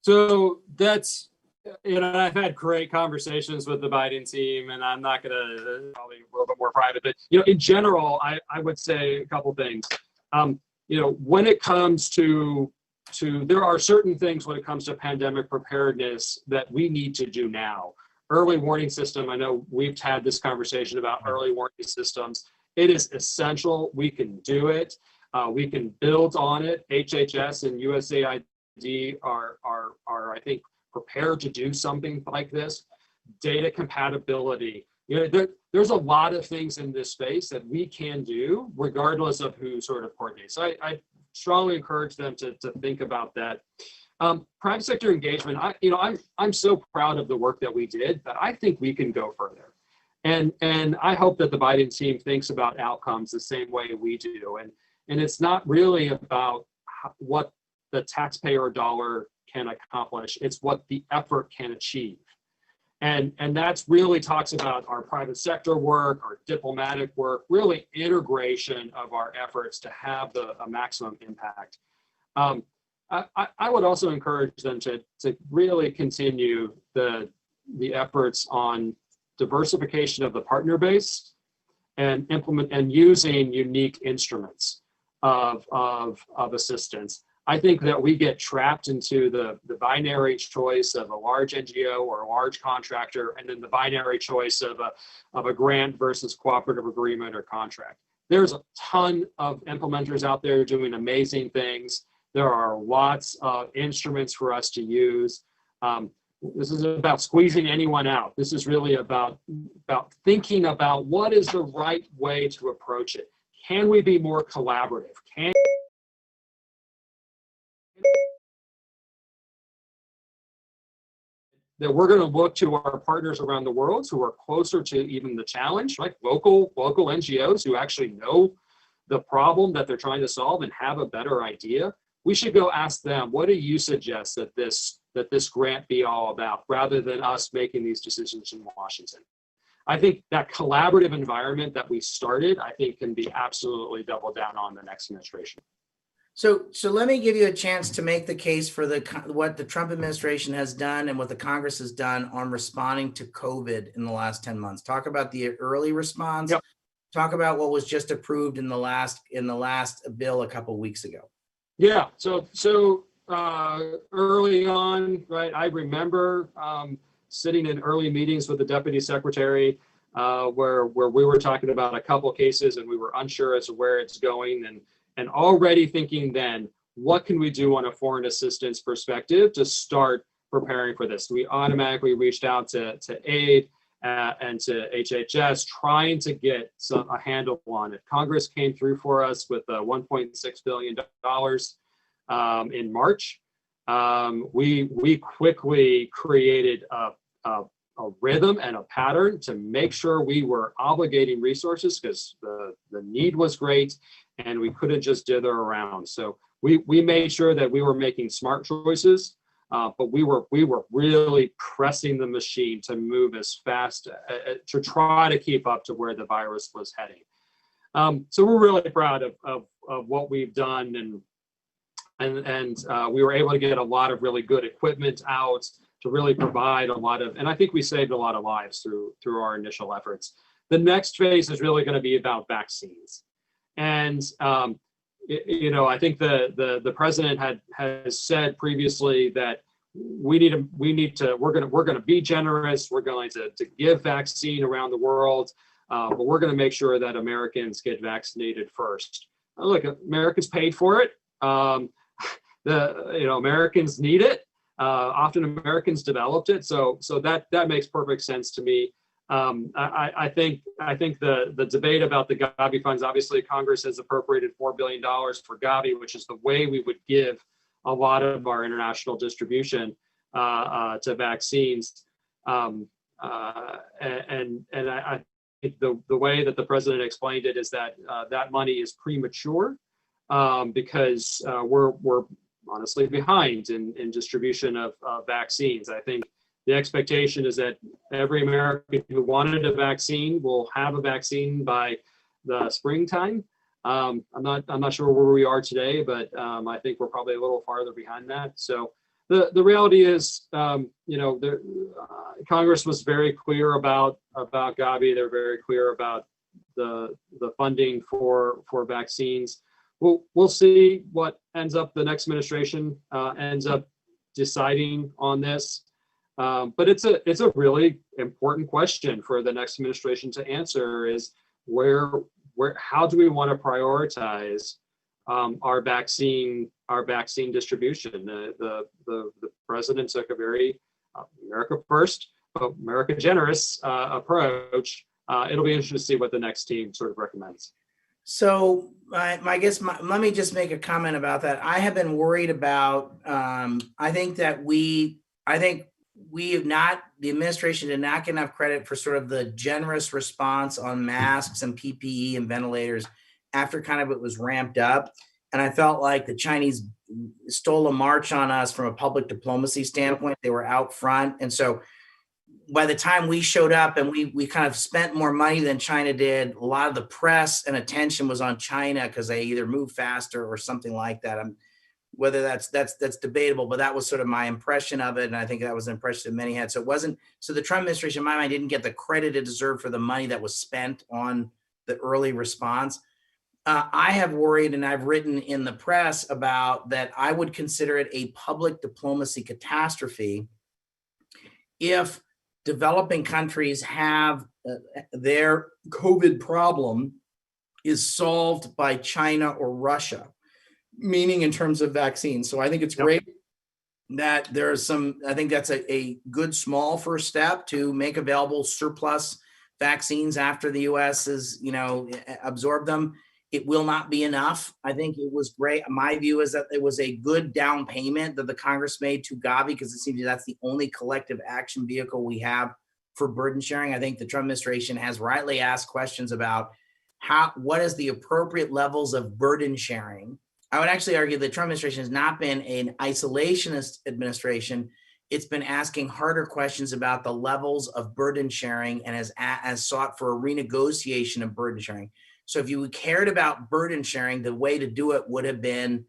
So that's, I've had great conversations with the Biden team, and I'm not going to, probably a little bit more private, but in general, I would say a couple things. When it comes to there are certain things when it comes to pandemic preparedness that we need to do now. Early warning system. I know we've had this conversation about early warning systems. It is essential. We can do it. We can build on it. HHS and USAID are I think, prepared to do something like this. Data compatibility. There's a lot of things in this space that we can do, regardless of who sort of coordinates. So I strongly encourage them to think about that. Private sector engagement. I'm so proud of the work that we did, but I think we can go further. And I hope that the Biden team thinks about outcomes the same way we do. And it's not really about what the taxpayer dollar can accomplish. It's what the effort can achieve. And that's really talks about our private sector work, our diplomatic work, really integration of our efforts to have a maximum impact. I would also encourage them to really continue the efforts on diversification of the partner base and implement and using unique instruments of assistance. I think that we get trapped into the binary choice of a large NGO or a large contractor, and then the binary choice of a grant versus cooperative agreement or contract. There's a ton of implementers out there doing amazing things. There are lots of instruments for us to use. This is about squeezing anyone out. This is really about thinking about what is the right way to approach it. Can we be more collaborative? That we're going to look to our partners around the world who are closer to even the challenge, like local NGOs who actually know the problem that they're trying to solve and have a better idea. We should go ask them, what do you suggest that this grant be all about, rather than us making these decisions in Washington? I think that collaborative environment that we started, I think, can be absolutely doubled down on the next administration. So let me give you a chance to make the case for what the Trump administration has done and what the Congress has done on responding to COVID in the last 10 months. Talk about the early response. Yep. Talk about what was just approved in the last bill a couple of weeks ago. Yeah. So early on, right? I remember sitting in early meetings with the deputy secretary where we were talking about a couple cases and we were unsure as to where it's going, and already thinking then, what can we do on a foreign assistance perspective to start preparing for this? We automatically reached out to AID and to HHS, trying to get a handle on it. Congress came through for us with $1.6 billion in March. We quickly created a rhythm and a pattern to make sure we were obligating resources, because the need was great and we couldn't just dither around. So we made sure that we were making smart choices, but we were really pressing the machine to move as fast to try to keep up to where the virus was heading. So we're really proud of what we've done, and we were able to get a lot of really good equipment out to really provide a lot of, and I think we saved a lot of lives through our initial efforts. The next phase is really going to be about vaccines. And I think the president has said previously that we're going to be generous. We're going to give vaccine around the world, but we're going to make sure that Americans get vaccinated first. Look, Americans paid for it. Americans need it. Often Americans developed it, so that makes perfect sense to me. I think the debate about the Gavi funds, obviously Congress has appropriated $4 billion for Gavi, which is the way we would give a lot of our international distribution to vaccines. And I think the way that the president explained it is that that money is premature because we're honestly behind in distribution of vaccines. I think the expectation is that every American who wanted a vaccine will have a vaccine by the springtime. I'm not sure where we are today, but I think we're probably a little farther behind that. So the reality is, Congress was very clear about Gavi. They're very clear about the funding for vaccines. We'll see what ends up the next administration ends up deciding on this. But it's a really important question for the next administration to answer: is how do we want to prioritize our vaccine distribution? The president took a very America first, but America generous approach. It'll be interesting to see what the next team sort of recommends. So I guess let me just make a comment about that. I have been worried about. I think the administration did not get enough credit for sort of the generous response on masks and PPE and ventilators after kind of it was ramped up. And I felt like the Chinese stole a march on us from a public diplomacy standpoint. They were out front. And so by the time we showed up and we kind of spent more money than China did, a lot of the press and attention was on China because they either moved faster or something like that. Whether that's debatable, but that was sort of my impression of it. And I think that was an impression that many had. So the Trump administration, in my mind, didn't get the credit it deserved for the money that was spent on the early response. I have worried, and I've written in the press about that I would consider it a public diplomacy catastrophe if developing countries have their COVID problem is solved by China or Russia, meaning in terms of vaccines. So I think it's great that there's I think that's a good small first step to make available surplus vaccines after the US has, absorbed them. It will not be enough. I think it was great. My view is that it was a good down payment that the Congress made to Gavi, because it seems that's the only collective action vehicle we have for burden sharing. I think the Trump administration has rightly asked questions about what is the appropriate levels of burden sharing. I would actually argue the Trump administration has not been an isolationist administration. It's been asking harder questions about the levels of burden sharing and has sought for a renegotiation of burden sharing. So if you cared about burden sharing, the way to do it would have been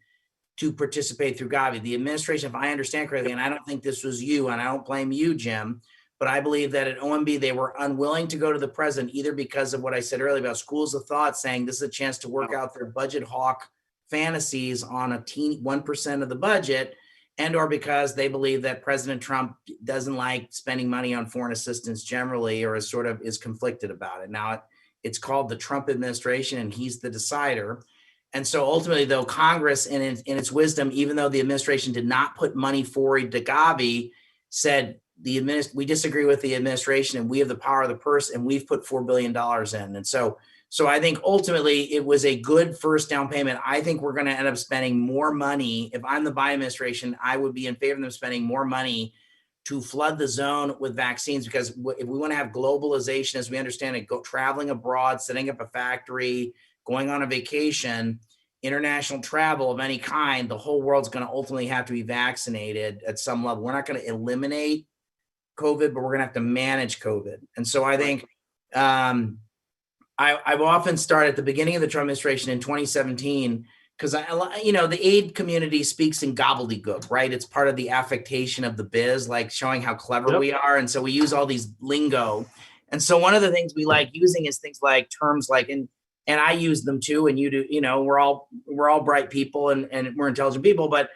to participate through Gavi. The administration, if I understand correctly, and I don't think this was you, and I don't blame you, Jim, but I believe that at OMB, they were unwilling to go to the president, either because of what I said earlier about schools of thought, saying this is a chance to work out their budget hawk fantasies on 1% of the budget, and or because they believe that President Trump doesn't like spending money on foreign assistance generally, or is conflicted about it. Now, it's called the Trump administration, and he's the decider. And so ultimately, though, Congress, in its wisdom, even though the administration did not put money forward to Gavi, said we disagree with the administration, and we have the power of the purse, and we've put $4 billion in. And so I think ultimately it was a good first down payment. I think we're going to end up spending more money. If I'm the Biden administration, I would be in favor of them spending more money to flood the zone with vaccines, because if we want to have globalization as we understand it, traveling abroad, setting up a factory, going on a vacation, international travel of any kind, the whole world's going to ultimately have to be vaccinated at some level. We're not going to eliminate COVID, but we're going to have to manage COVID. And so I think I've often started at the beginning of the Trump administration in 2017, because the aid community speaks in gobbledygook, right? It's part of the affectation of the biz, like showing how clever we are. And so we use all these lingo. And so one of the things we like using is things like terms like, and I use them too, and you do, we're all bright people and we're intelligent people, but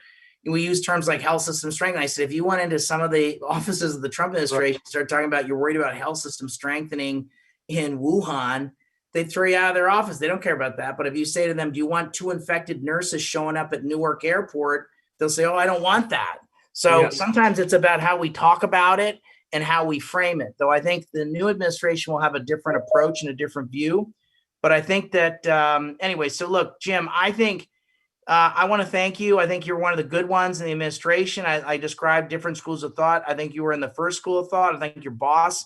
we use terms like health system strength. And I said, if you went into some of the offices of the Trump administration, start talking about you're worried about health system strengthening in Wuhan, they'd throw you out of their office. They don't care about that. But if you say to them, do you want 2 infected nurses showing up at Newark Airport? They'll say, oh, I don't want that. So Sometimes it's about how we talk about it and how we frame it. Though I think the new administration will have a different approach and a different view. But I think that, anyway, so look, Jim, I think I want to thank you. I think you're one of the good ones in the administration. I described different schools of thought. I think you were in the first school of thought. I think your boss,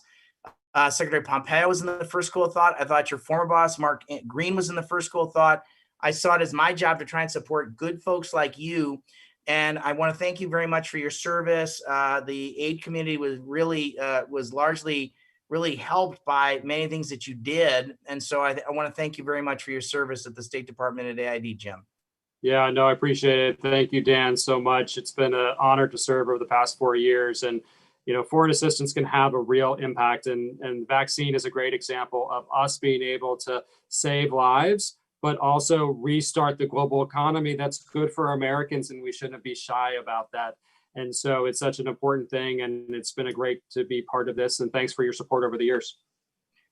Secretary Pompeo, was in the first school of thought. I thought your former boss, Mark Green, was in the first school of thought. I saw it as my job to try and support good folks like you. And I want to thank you very much for your service. The aid community was largely really helped by many things that you did. And so I want to thank you very much for your service at the State Department at AID, Jim. Yeah, no, I appreciate it. Thank you, Dan, so much. It's been an honor to serve over the past 4 years. And foreign assistance can have a real impact, and vaccine is a great example of us being able to save lives, but also restart the global economy. That's good for Americans, and we shouldn't be shy about that. And so it's such an important thing, and it's been great to be part of this. And thanks for your support over the years.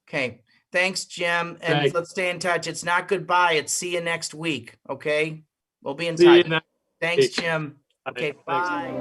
Okay. Thanks, Jim. And let's stay in touch. It's not goodbye. It's see you next week. Okay. We'll be in touch. Thanks, Jim. Okay. Bye.